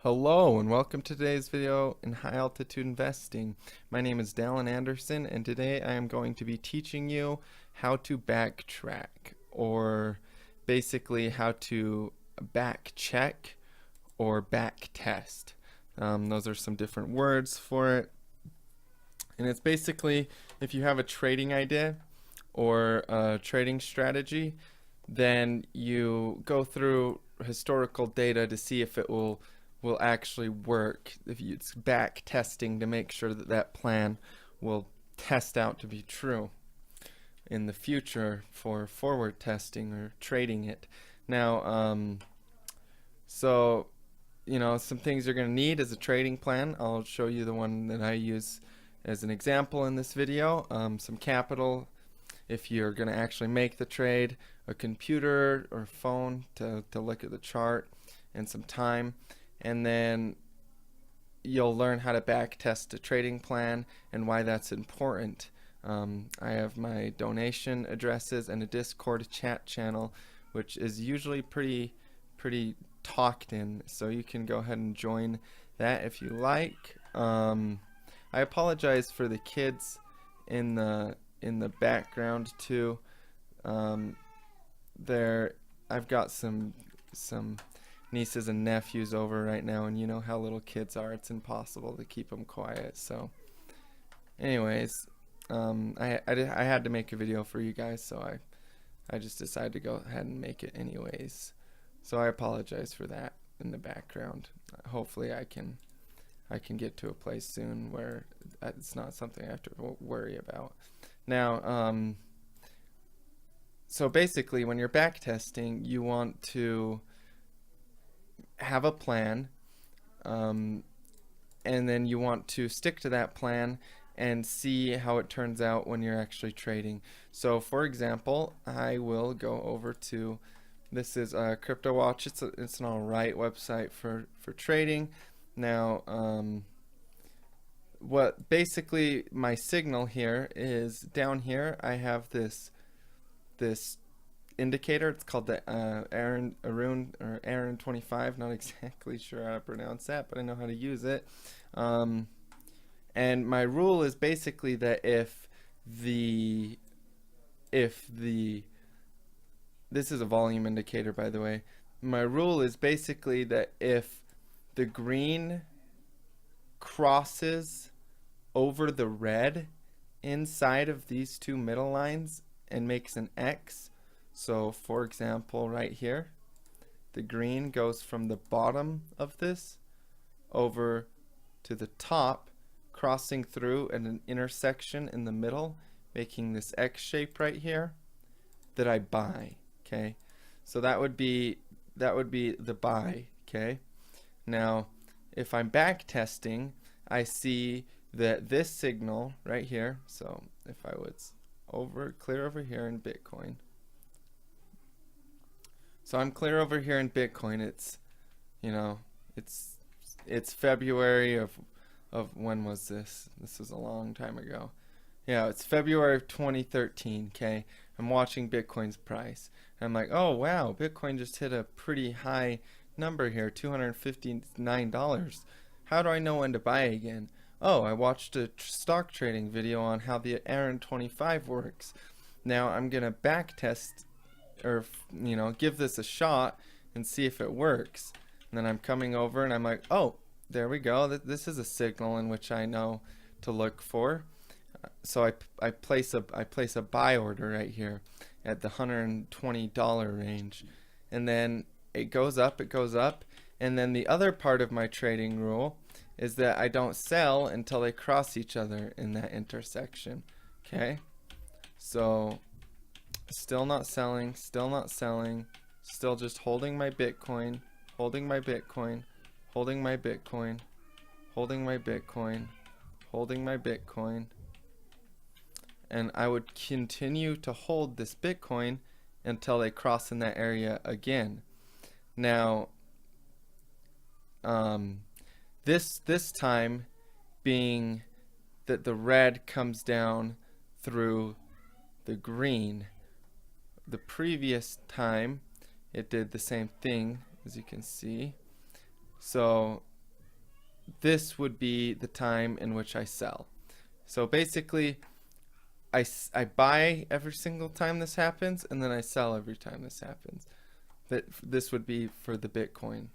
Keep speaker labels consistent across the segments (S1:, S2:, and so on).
S1: Hello and welcome to today's video in high altitude investing. My name is Dallin Anderson and today I am going to be teaching you how to backtrack, or basically how to back check or back test. Those are some different words for it. And it's basically if you have a trading idea or a trading strategy, then you go through historical data to see if it will actually work. If it's back testing to make sure that that plan will test out to be true in the future for forward testing or trading it. Now, so some things you're going to need as a trading plan. I'll show you the one that I use as an example in this video. Some capital if you're going to actually make the trade, a computer or phone to look at the chart, and some time. And then you'll learn how to back test a trading plan and why that's important. I have my donation addresses and a Discord chat channel, which is usually pretty talked in, so you can go ahead and join that if you like. I apologize for the kids in the background too. I've got some nieces and nephews over right now, and you know how little kids are. It's impossible to keep them quiet. So anyways, I had to make a video for you guys, so I just decided to go ahead and make it anyways. So I apologize for that in the background. Hopefully I can get to a place soon where it's not something I have to worry about. Now, so basically when you're back testing, you want to have a plan, and then you want to stick to that plan and see how it turns out when you're actually trading. So for example, I will go over to, this is Crypto Watch. It's an alright website for trading. Now, what basically my signal here is down here. I have this indicator. It's called the Aaron 25. Not exactly sure how to pronounce that, but I know how to use it. And my rule is basically that if this is a volume indicator, by the way. My rule is basically that if the green crosses over the red inside of these two middle lines and makes an X, so for example right here, the green goes from the bottom of this over to the top, crossing through at an intersection in the middle, making this X shape right here, that I buy. Okay, so that would be the buy. Okay, now if I'm back testing, I see that this signal right here, so if I was clear over here in Bitcoin, so I'm clear over here in Bitcoin, it's it's February of when was this? This was a long time ago. Yeah, it's February of 2013. Okay, I'm watching Bitcoin's price. I'm like, oh wow, Bitcoin just hit a pretty high number here, $259. How do I know when to buy again? Oh, I watched a stock trading video on how the Aaron 25 works. Now I'm gonna back test, or give this a shot and see if it works. And then I'm coming over and I'm like, oh, there we go. This is a signal in which I know to look for. So I place a buy order right here at the $120 range, and then it goes up, and then the other part of my trading rule is that I don't sell until they cross each other in that intersection. Okay, so still not selling, still just holding my Bitcoin, holding my Bitcoin, holding my Bitcoin, holding my Bitcoin, holding my Bitcoin. And I would continue to hold this Bitcoin until they cross in that area again. Now, this time being that the red comes down through the green. The previous time it did the same thing, as you can see. So this would be the time in which I sell. So basically, I buy every single time this happens, and then I sell every time this happens. This would be for the Bitcoin,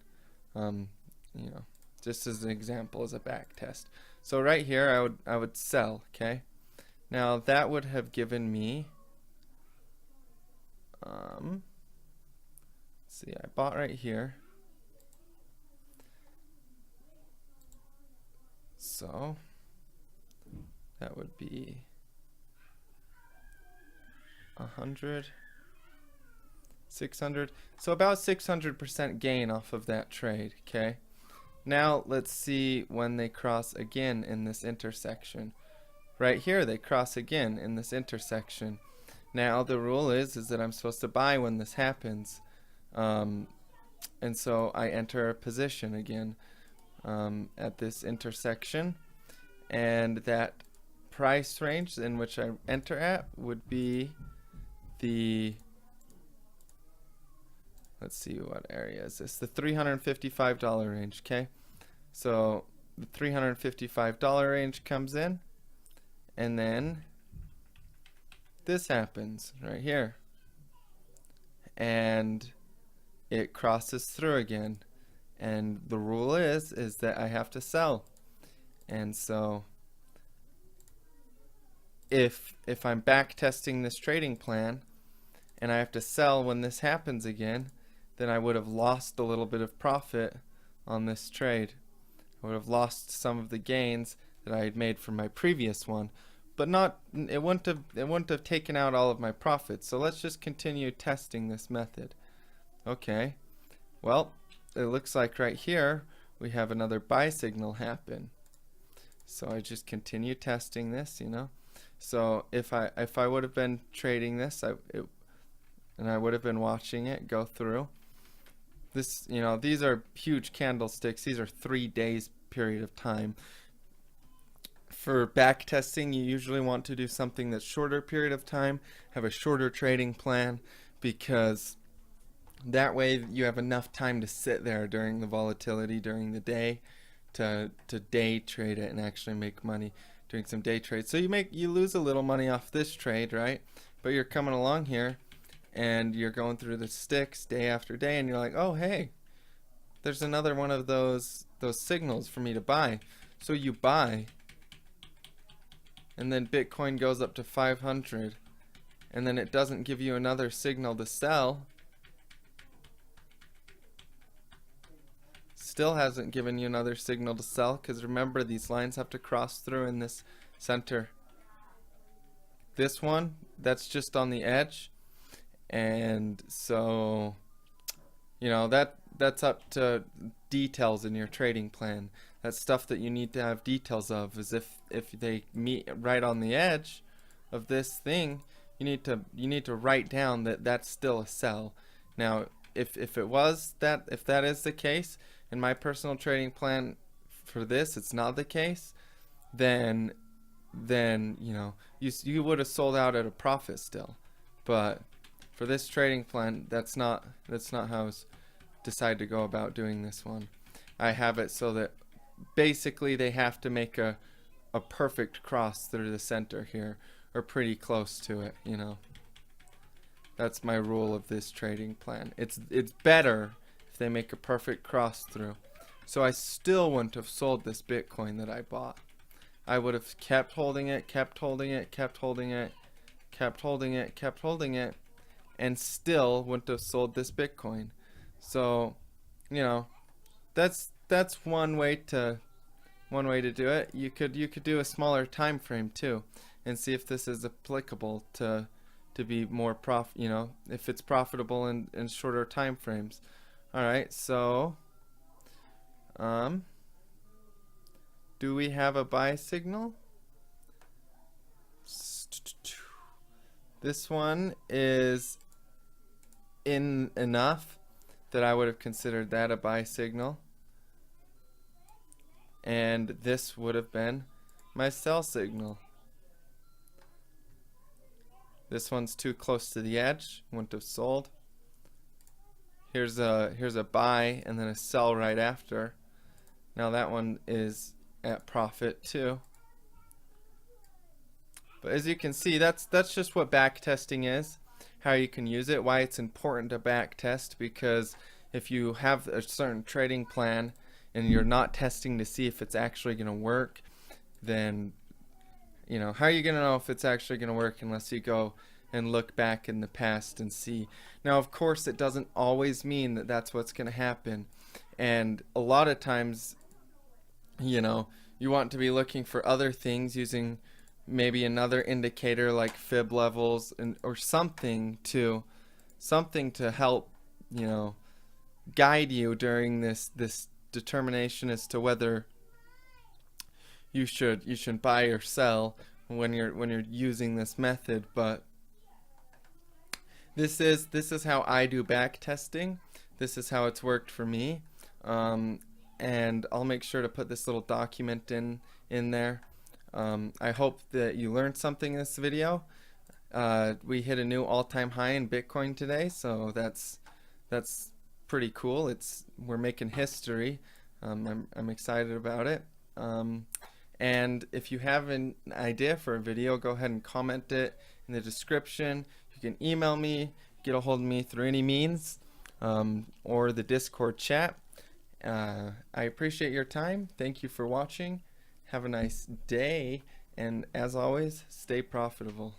S1: you know, just as an example, as a back test. So right here, I would sell. Okay, now that would have given me, let's see, I bought right here. So that would be 100, 600, so about 600% gain off of that trade. Okay, now let's see when they cross again in this intersection. Right here they cross again in this intersection. Now the rule is that I'm supposed to buy when this happens, and so I enter a position again at this intersection, and that price range in which I enter at would be the, let's see, what area is this? The $355 range. Okay, so the $355 range comes in, and then this happens right here, and it crosses through again, and the rule is that I have to sell. And so if I'm back testing this trading plan and I have to sell when this happens again, then I would have lost a little bit of profit on this trade. I would have lost some of the gains that I had made from my previous one, but it wouldn't have taken out all of my profits. So let's just continue testing this method. Okay, well, it looks like right here we have another buy signal happen. So I just continue testing this, you know. So if I would have been trading this, and I would have been watching it go through this, you know, these are huge candlesticks. These are 3 days period of time. For back testing, you usually want to do something that's shorter period of time, have a shorter trading plan, because that way you have enough time to sit there during the volatility during the day to day trade it and actually make money doing some day trades. So you lose a little money off this trade, right? But you're coming along here and you're going through the sticks day after day, and you're like, oh hey, there's another one of those signals for me to buy. So you buy, and then Bitcoin goes up to 500, and then it doesn't give you another signal to sell. Still hasn't given you another signal to sell, because remember, these lines have to cross through in this center. This one, that's just on the edge, and so, you know, that's up to details in your trading plan. That's stuff that you need to have details of, is if they meet right on the edge of this thing, you need to write down that that's still a sell. Now if that is the case, in my personal trading plan for this, it's not the case, then you know, you would have sold out at a profit still. But for this trading plan, that's not how I was decided to go about doing this one. I have it so that basically they have to make a perfect cross through the center here, or pretty close to it, you know. That's my rule of this trading plan. It's better if they make a perfect cross through. So I still wouldn't have sold this Bitcoin that I bought. I would have kept holding it, kept holding it, kept holding it, kept holding it, kept holding it, and still wouldn't have sold this Bitcoin. So, you know, that's one way to do it. You could do a smaller time frame too, and see if this is applicable to be more you know, if it's profitable in shorter time frames. All right, so do we have a buy signal? This one is in enough that I would have considered that a buy signal, and this would have been my sell signal. This one's too close to the edge, wouldn't have sold. Here's a buy and then a sell right after. Now that one is at profit too. But as you can see, that's just what backtesting is, how you can use it, why it's important to backtest, because if you have a certain trading plan and you're not testing to see if it's actually going to work, then how are you going to know if it's actually going to work unless you go and look back in the past and see. Now, of course, it doesn't always mean that that's what's going to happen. And a lot of times, you want to be looking for other things using maybe another indicator like fib levels or something to help, guide you during this determination as to whether you should buy or sell when you're using this method. But this is how I do back testing. This is how it's worked for me, and I'll make sure to put this little document in there. I hope that you learned something in this video. We hit a new all-time high in Bitcoin today, so that's pretty cool. We're making history. I'm excited about it. And if you have an idea for a video, go ahead and comment it in the description. You can email me, get a hold of me through any means, or the Discord chat. I appreciate your time. Thank you for watching. Have a nice day, and as always, stay profitable.